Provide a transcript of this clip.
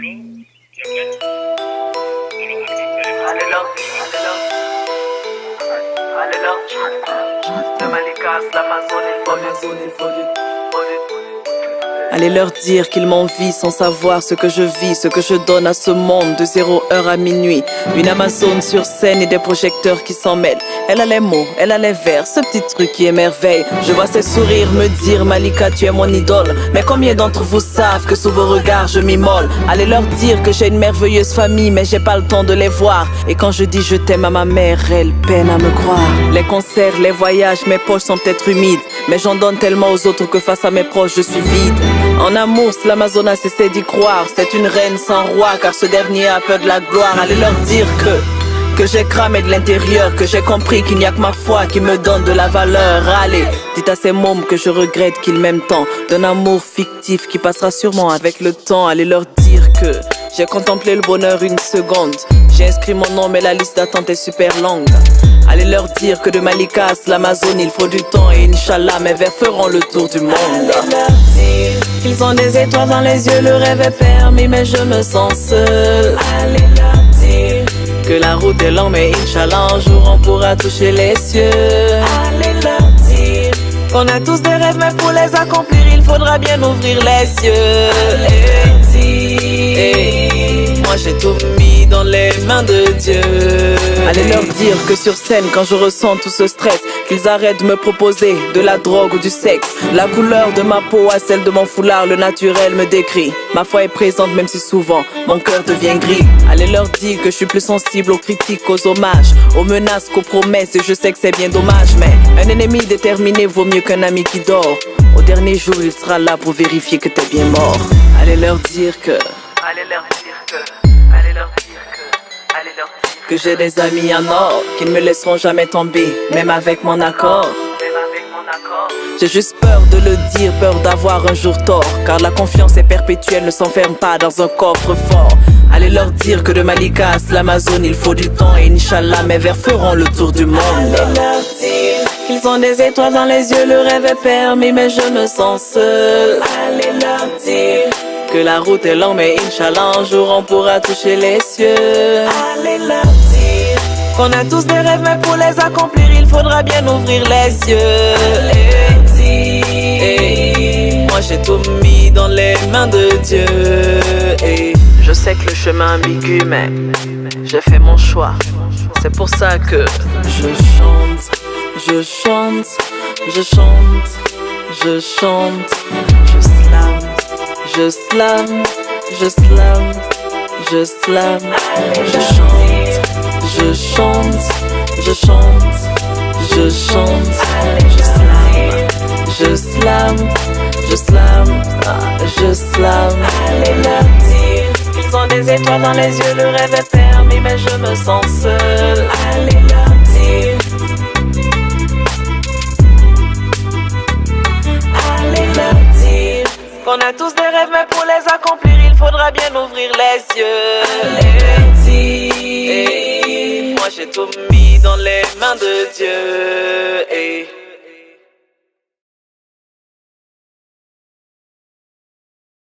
Allô? Tu es prête? Alors active Allez là, de Malika, l'Amazon, il faut du. Allez leur dire qu'ils m'envient sans savoir ce que je vis, ce que je donne à ce monde de 0h à minuit. Une Amazone sur scène et des projecteurs qui s'en mêlent. Elle a les mots, elle a les vers, ce petit truc qui émerveille. Je vois ses sourires me dire Malika tu es mon idole. Mais combien d'entre vous savent que sous vos regards je m'immole? Allez leur dire que j'ai une merveilleuse famille mais j'ai pas le temps de les voir. Et quand je dis je t'aime à ma mère, elle peine à me croire. Les concerts, les voyages, mes poches sont peut-être humides, mais j'en donne tellement aux autres que face à mes proches je suis vide. En amour, l'Amazone a cessé d'y croire. C'est une reine sans roi car ce dernier a peur de la gloire. Allez leur dire que j'ai cramé de l'intérieur, que j'ai compris qu'il n'y a que ma foi qui me donne de la valeur. Allez, dites à ces mômes que je regrette qu'ils m'aiment tant, d'un amour fictif qui passera sûrement avec le temps. Allez leur dire que j'ai contemplé le bonheur une seconde. J'ai inscrit mon nom mais la liste d'attente est super longue. Allez leur dire que de Malika à l'Amazone il faut du temps et Inch'Allah mes vers feront le tour du monde. Allez leur dire qu'ils ont des étoiles dans les yeux, le rêve est permis mais je me sens seul. Allez leur dire que la route est longue mais Inch'Allah un jour on pourra toucher les cieux. Allez leur dire qu'on a tous des rêves mais pour les accomplir il faudra bien ouvrir les cieux. Moi j'ai tout mis dans les mains de Dieu. Allez leur dire que sur scène quand je ressens tout ce stress, qu'ils arrêtent de me proposer de la drogue ou du sexe. La couleur de ma peau à celle de mon foulard, le naturel me décrit. Ma foi est présente même si souvent mon cœur devient gris. Allez leur dire que je suis plus sensible aux critiques qu'aux hommages, aux menaces qu'aux promesses, et je sais que c'est bien dommage. Mais un ennemi déterminé vaut mieux qu'un ami qui dort. Au dernier jour il sera là pour vérifier que t'es bien mort. Allez leur dire que que j'ai des amis en or qui ne me laisseront jamais tomber, même avec mon accord. J'ai juste peur de le dire, peur d'avoir un jour tort, car la confiance est perpétuelle, ne s'enferme pas dans un coffre fort. Allez leur dire que de Malika à l'Amazone il faut du temps et Inch'Allah mes vers feront le tour du monde. Allez leur dire qu'ils ont des étoiles dans les yeux, le rêve est permis mais je me sens seul. Allez leur dire que la route est longue mais Inch'Allah un jour on pourra toucher les cieux. Allez leur dire qu'on a tous des rêves mais pour les accomplir il faudra bien ouvrir les yeux. Moi j'ai tout mis dans les mains de Dieu. Je sais que le chemin est ambigu mais j'ai fait mon choix. C'est pour ça que je chante, je chante, je chante, je chante, je slam. Je slam, je slam, je slam, je chante, je chante, je chante, je chante, je slam, je slam, je slam, je slam. Allez leur dire qu'ils ont des étoiles dans les yeux, le rêve est permis mais je me sens seul. Allez leur dire. Qu'on a tous des rêves mais pour les accomplir il faudra bien ouvrir les yeux. Moi j'ai tout mis dans les mains de Dieu.